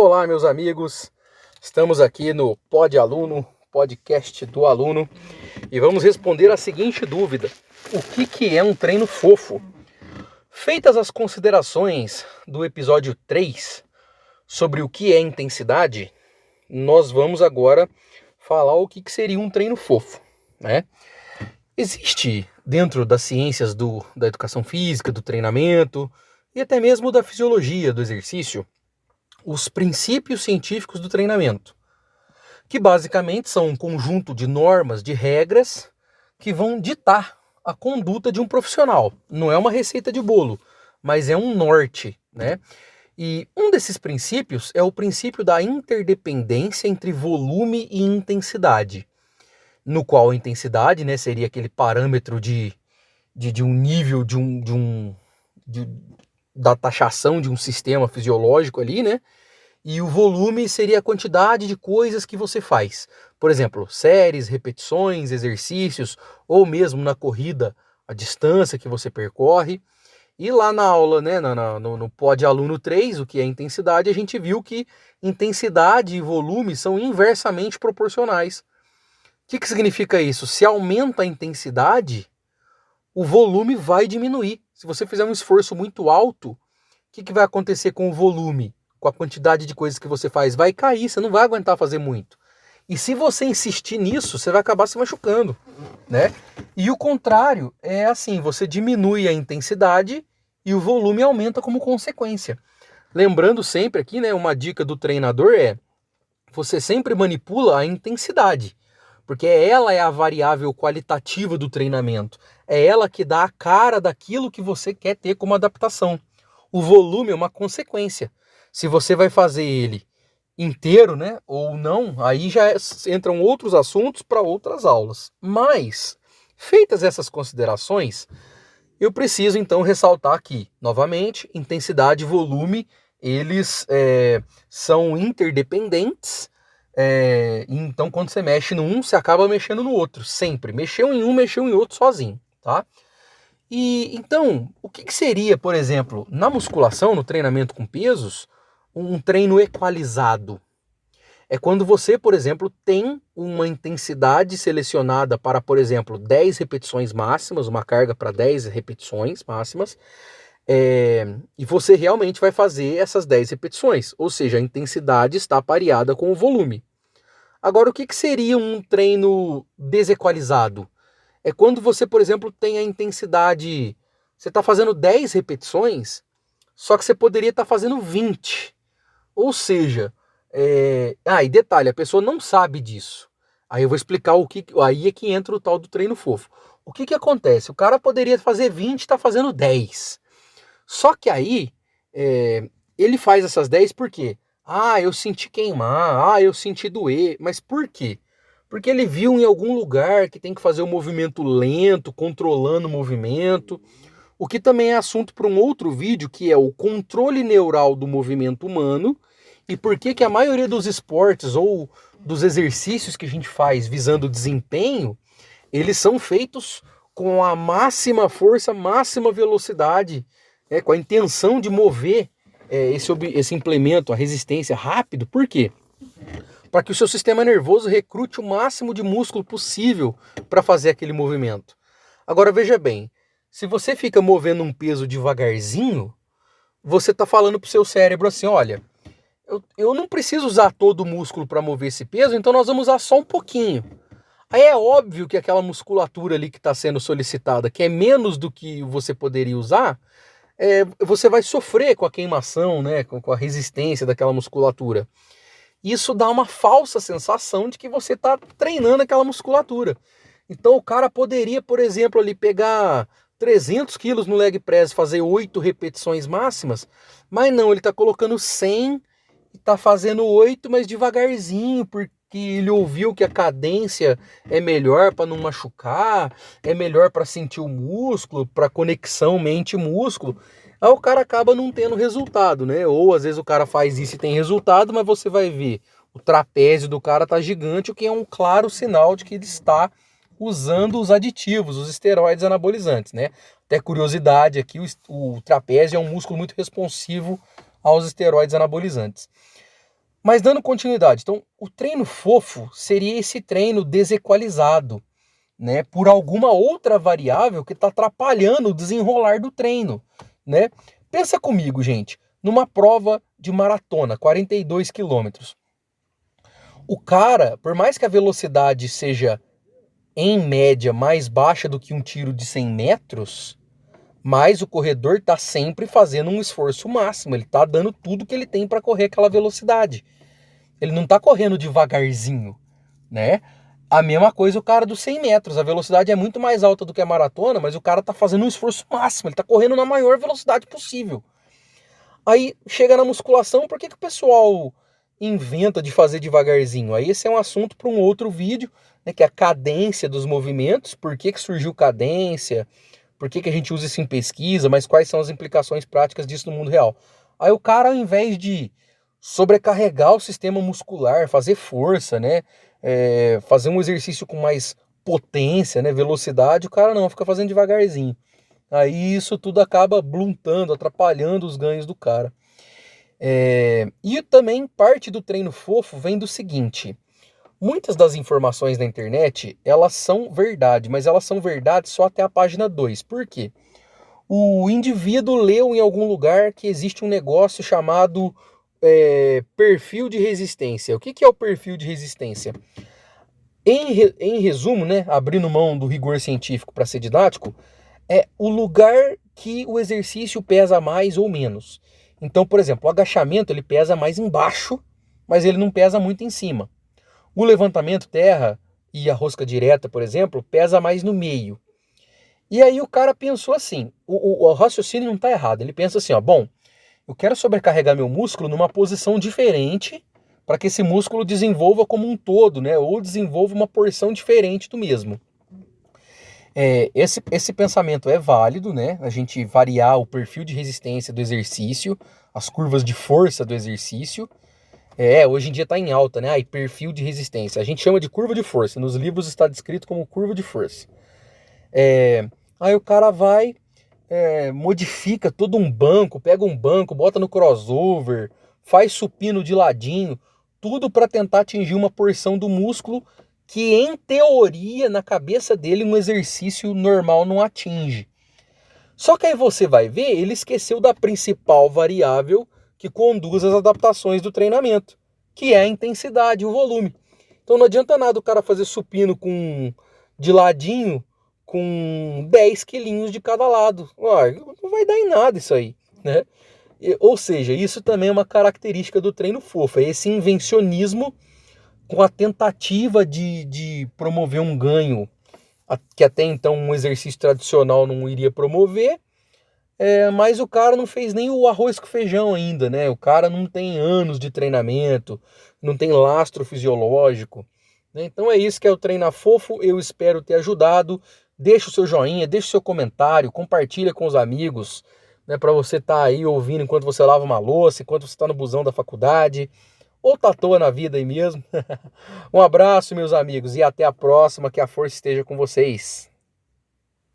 Olá, meus amigos, estamos aqui no Pod Aluno, podcast do aluno, e vamos responder a seguinte dúvida: o que é um treino fofo? Feitas as considerações do episódio 3 sobre o que é intensidade, nós vamos agora falar o que seria um treino fofo, né? Existe dentro das ciências da educação física, do treinamento e até mesmo da fisiologia do exercício, os princípios científicos do treinamento, que basicamente são um conjunto de normas, de regras que vão ditar a conduta de um profissional. Não é uma receita de bolo, mas é um norte, né? E um desses princípios é o princípio da interdependência entre volume e intensidade, no qual a intensidade, né, seria aquele parâmetro de um nível da taxação de um sistema fisiológico ali, né? E o volume seria a quantidade de coisas que você faz. Por exemplo, séries, repetições, exercícios, ou mesmo na corrida, a distância que você percorre. E lá na aula, né, no Pod Aluno 3, o que é intensidade, a gente viu que intensidade e volume são inversamente proporcionais. O que significa isso? Se aumenta a intensidade, o volume vai diminuir. Se você fizer um esforço muito alto, o que vai acontecer com o volume? Com a quantidade de coisas que você faz? Vai cair, você não vai aguentar fazer muito. E se você insistir nisso, você vai acabar se machucando, né? E o contrário é assim, você diminui a intensidade e o volume aumenta como consequência. Lembrando sempre aqui, né, uma dica do treinador é: você sempre manipula a intensidade, porque ela é a variável qualitativa do treinamento. É ela que dá a cara daquilo que você quer ter como adaptação. O volume é uma consequência. Se você vai fazer ele inteiro, né, ou não, aí já entram outros assuntos para outras aulas. Mas, feitas essas considerações, eu preciso então ressaltar aqui, novamente, intensidade e volume, eles são interdependentes. Então, quando você mexe num, você acaba mexendo no outro, sempre. Mexeu em um, mexeu em outro sozinho, tá? E então, o que seria, por exemplo, na musculação, no treinamento com pesos, um treino equalizado? É quando você, por exemplo, tem uma intensidade selecionada para, por exemplo, 10 repetições máximas, uma carga para 10 repetições máximas, e você realmente vai fazer essas 10 repetições, ou seja, a intensidade está pareada com o volume. Agora, o que seria um treino desequalizado? É quando você, por exemplo, tem a intensidade, você está fazendo 10 repetições, só que você poderia estar fazendo 20. Ou seja, e detalhe, a pessoa não sabe disso. Aí eu vou explicar aí é que entra o tal do treino fofo. O que acontece? O cara poderia fazer 20 e está fazendo 10. Só que aí, ele faz essas 10 por quê? Eu senti queimar, eu senti doer. Mas por quê? Porque ele viu em algum lugar que tem que fazer um movimento lento, controlando o movimento. O que também é assunto para um outro vídeo, que é o controle neural do movimento humano e por que a maioria dos esportes ou dos exercícios que a gente faz visando desempenho, eles são feitos com a máxima força, máxima velocidade, com a intenção de mover esse implemento, a resistência rápido. Por quê? Para que o seu sistema nervoso recrute o máximo de músculo possível para fazer aquele movimento. Agora veja bem, se você fica movendo um peso devagarzinho, você está falando para o seu cérebro assim: olha, eu não preciso usar todo o músculo para mover esse peso, então nós vamos usar só um pouquinho. Aí é óbvio que aquela musculatura ali que está sendo solicitada, que é menos do que você poderia usar, você vai sofrer com a queimação, né, com a resistência daquela musculatura. Isso dá uma falsa sensação de que você está treinando aquela musculatura. Então o cara poderia, por exemplo, ali pegar 300 quilos no leg press, fazer 8 repetições máximas, mas não, ele está colocando 100 e está fazendo 8, mas devagarzinho, porque ele ouviu que a cadência é melhor para não machucar, é melhor para sentir o músculo, para conexão mente-músculo. Aí o cara acaba não tendo resultado, né? Ou às vezes o cara faz isso e tem resultado, mas você vai ver, o trapézio do cara tá gigante, o que é um claro sinal de que ele está usando os aditivos, os esteroides anabolizantes, né? Até curiosidade aqui, o trapézio é um músculo muito responsivo aos esteroides anabolizantes. Mas dando continuidade, então o treino fofo seria esse treino desequalizado, né, por alguma outra variável que está atrapalhando o desenrolar do treino, né? Pensa comigo, gente, numa prova de maratona, 42 quilômetros. O cara, por mais que a velocidade seja, em média, mais baixa do que um tiro de 100 metros, mas o corredor está sempre fazendo um esforço máximo, ele está dando tudo que ele tem para correr aquela velocidade. Ele não está correndo devagarzinho, né? A mesma coisa o cara dos 100 metros, a velocidade é muito mais alta do que a maratona, mas o cara está fazendo um esforço máximo, ele está correndo na maior velocidade possível. Aí chega na musculação, por que o pessoal inventa de fazer devagarzinho? Aí esse é um assunto para um outro vídeo, né, que é a cadência dos movimentos, por que surgiu cadência, por que a gente usa isso em pesquisa, mas quais são as implicações práticas disso no mundo real. Aí o cara, ao invés de sobrecarregar o sistema muscular, fazer força, né, fazer um exercício com mais potência, né, velocidade, o cara não, fica fazendo devagarzinho. Aí isso tudo acaba bluntando, atrapalhando os ganhos do cara. E também parte do treino fofo vem do seguinte: muitas das informações na internet, elas são verdade, mas elas são verdade só até a página 2. Por quê? O indivíduo leu em algum lugar que existe um negócio chamado perfil de resistência. O que é o perfil de resistência? Em resumo, né, abrindo mão do rigor científico para ser didático, é o lugar que o exercício pesa mais ou menos. Então, por exemplo, o agachamento ele pesa mais embaixo, mas ele não pesa muito em cima. O levantamento terra e a rosca direta, por exemplo, pesa mais no meio. E aí o cara pensou assim, o raciocínio não está errado, ele pensa assim, ó, bom, eu quero sobrecarregar meu músculo numa posição diferente para que esse músculo desenvolva como um todo, né, ou desenvolva uma porção diferente do mesmo. Esse pensamento é válido, né? A gente variar o perfil de resistência do exercício, as curvas de força do exercício. Hoje em dia está em alta, né? Perfil de resistência. A gente chama de curva de força. Nos livros está descrito como curva de força. Aí o cara vai, modifica todo um banco, pega um banco, bota no crossover, faz supino de ladinho, tudo para tentar atingir uma porção do músculo que, em teoria, na cabeça dele, um exercício normal não atinge. Só que aí você vai ver, ele esqueceu da principal variável que conduz às adaptações do treinamento, que é a intensidade, o volume. Então não adianta nada o cara fazer supino de ladinho com 10 quilinhos de cada lado. Não vai dar em nada isso aí, né? Ou seja, isso também é uma característica do treino fofo, é esse invencionismo com a tentativa de promover um ganho que até então um exercício tradicional não iria promover, mas o cara não fez nem o arroz com feijão ainda, né? O cara não tem anos de treinamento, não tem lastro fisiológico, né? Então é isso que é o Treina Fofo, eu espero ter ajudado. Deixa o seu joinha, deixa o seu comentário, compartilha com os amigos, né, para você estar aí ouvindo enquanto você lava uma louça, enquanto você está no busão da faculdade, ou tá à toa na vida aí mesmo. Um abraço, meus amigos, e até a próxima, que a força esteja com vocês.